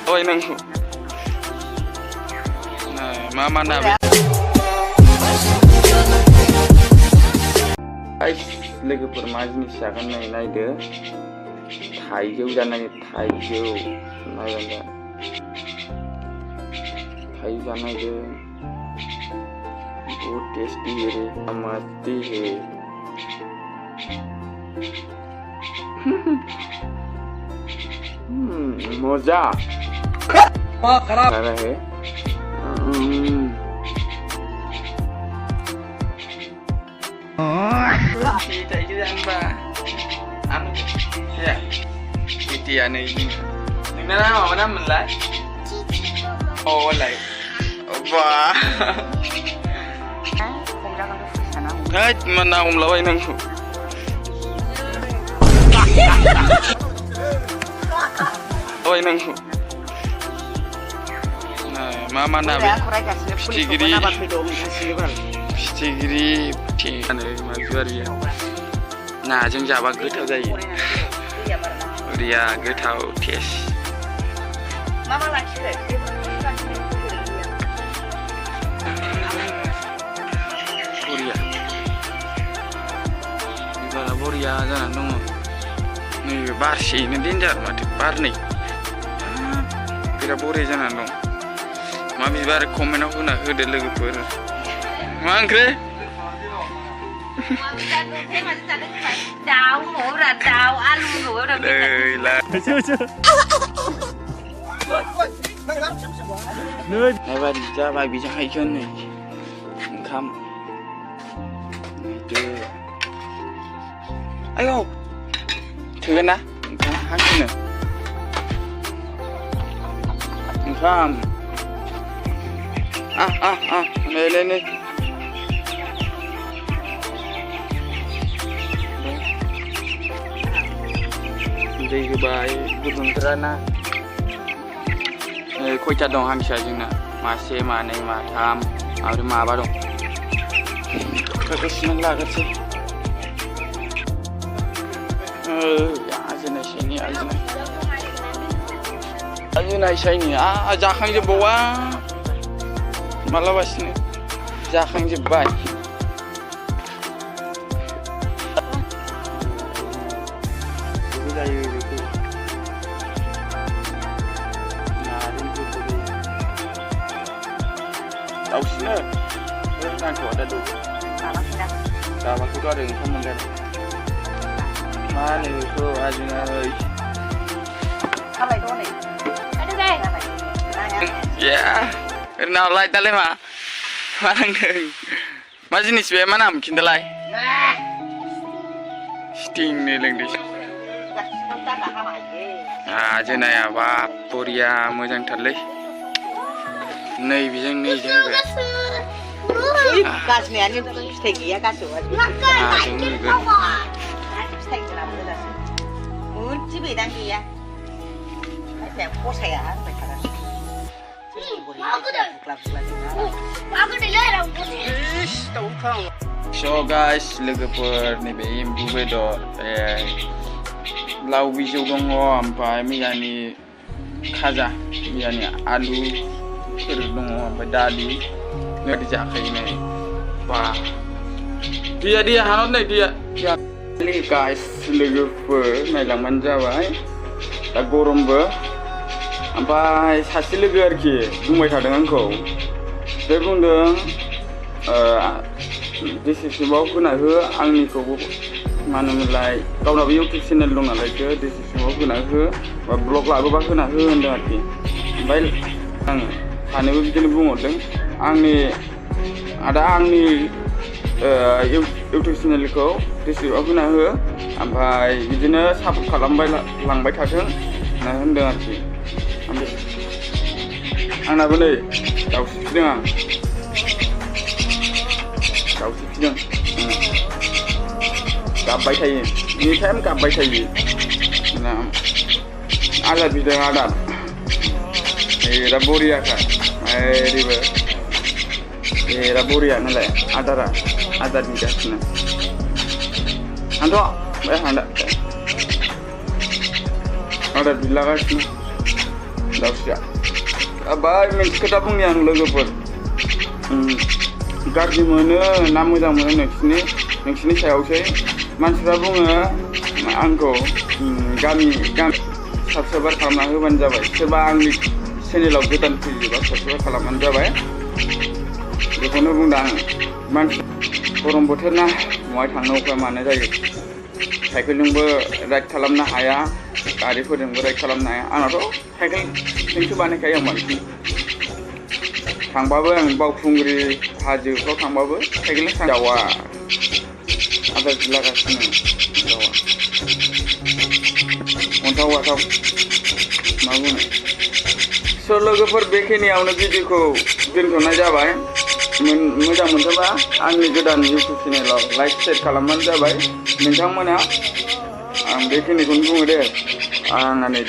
Ôi nâng này mà nào guys लोगोफोर मा जिनिस जागोन नै नायदो थाइजौ जानाय थाइजौ नायगोन दा थाइजौ जानायदो बहुत टेस्टी है मस्ती है मजा खराब है Kita juga mbak, anu ya, kita anu ini, dengan nama mana melai? Oh melai, wah, hai mana lawan nangku, lawan nangku, nah mana Stigri. Stigri, anu majuari. Nah, जों जाबा गोथाव जायो. Uria गोथाव टेस्ट. Mama लाखियो. Uria. Ibara Uria जाना दङ. नै बारसेयैनो डेन्जार माथो बारनै. बिराद बरिया जाना दं. मा बिबार कमेन्टआव होना होदो लोगोफोर. मा ओंख्रि? Đào ngủ là đào ăn ngủ là đây là này bạn ra bài bị hay chân này khăm chưa ai ô thửกันนะฮักขึ้นน่ะkhăm lên đây cái bài buồn ra na khôi chặt đồng hàng xài chừng nè mà xe mà này mà tham áo đi mà bao đồng cái xin là cái gì cái này xài nhỉ cái này xài nhỉ ra khang gì bộ á mà là vậy nè ra khang gì bài đâu xin nữa, đang thổi đã đủ. Sao mà cứ có đường không mình đây. Má này cô ai chứ ơi. Sao lại đó này? Hãy đi đây. Yeah, cái nào lại ta lên mà. Má đang đừng. Má gì nít về má nằm kinh ta lại. Sting này lên đi. Chứ này à ba Boria mới đang thật lấy. Này bây giờ này chứ vậy. Gas này anh thấy gì á gas rồi. Đúng rồi cơ. Thấy cái nào nữa rồi. Chỉ bị đang gì á? Cái đẹp có xe à? Phải cả. So guys, लोगोफोर नैबे एम्बु बेदर लाव बिजौ दङ ओमफ्राय मैयानि खाजा मैयानि आलुफोर दङ ओमफ्राय दालि नोरि जाखायो नै बा दैया हानहर नै दैया गाइस लोगोफोर नायलांबानो जाबाय दा गरमबो ओमफ्राय सासे लोगो आरोखि बुंबाय थादों आंखौ बे बुंदों डिसक्रिपसनाव होना हो आंनिखौबो मानो होनलाय गावनाबो इउटिउब चेनेल दं नालायथो डिसक्रिपसनाव होना हो बा ब्लग लाबोबा होना हो होनदों आरोखि ओमफ्राय आङो सानैबो बिदिनो बुंहरदों आंनि इउटिउब चेनेलखौ डिसक्रिपसनाव होना हो ओमफ्राय बिदिनो सापर्ट खालामबाय लांबाय थाथों होनना होनदों आरोखि आंनाबो नै दाउसो फिदों आं दाउसो फिदों गाबबाय थायो एनि टाइम गाबबाय थायो आदार बिदों आदार दा बरियाखा ओरैबो दा बरिया नालाय आदार बिगासिनो हानथ' बे हान्दा ada dilagasino dausya abai moनसे खोथा बुंनि आं लोगोफोर गाज्रि मोनो ना मोजां मोनो नोंसिनि सायावसै मानसिफ्रा बुङो आंखौ गामि साबस्क्राइबार खालामना होबानो जाबाय सोरबा आंनि चेनेलाव गोदान फैयोबा साबस्क्राइब खालामबानो जाबाय बेखौनो बुंदों आं मानसि गरम बोथोर ना न'आव थांनो अखा मानो जायो साइकेलजोंबो राइड खालामनो हाया गारिफोरजोंबो राइड खालामनो हाया आंनाथ' साइकेलजोंसो बानायखायो आं बांसिन थांबाबो आं बावखुंग्रि हाजोफ्राव थांबाबो साइकेलजों जावा आदा लागासिनो जावा अन्थाव बाथाव मा बुंनो स' लोगोफोर बेखिनियावनो भिडिअखौ दोनथ'नाय जाबाय मोजां मोनदोंबा आंनि गोदान इउटुब चेनेलाव लाइक शेयार खालामबानो जाबाय नोंथांमोना आं बेखिनिखौनो बुङो दे आंना नै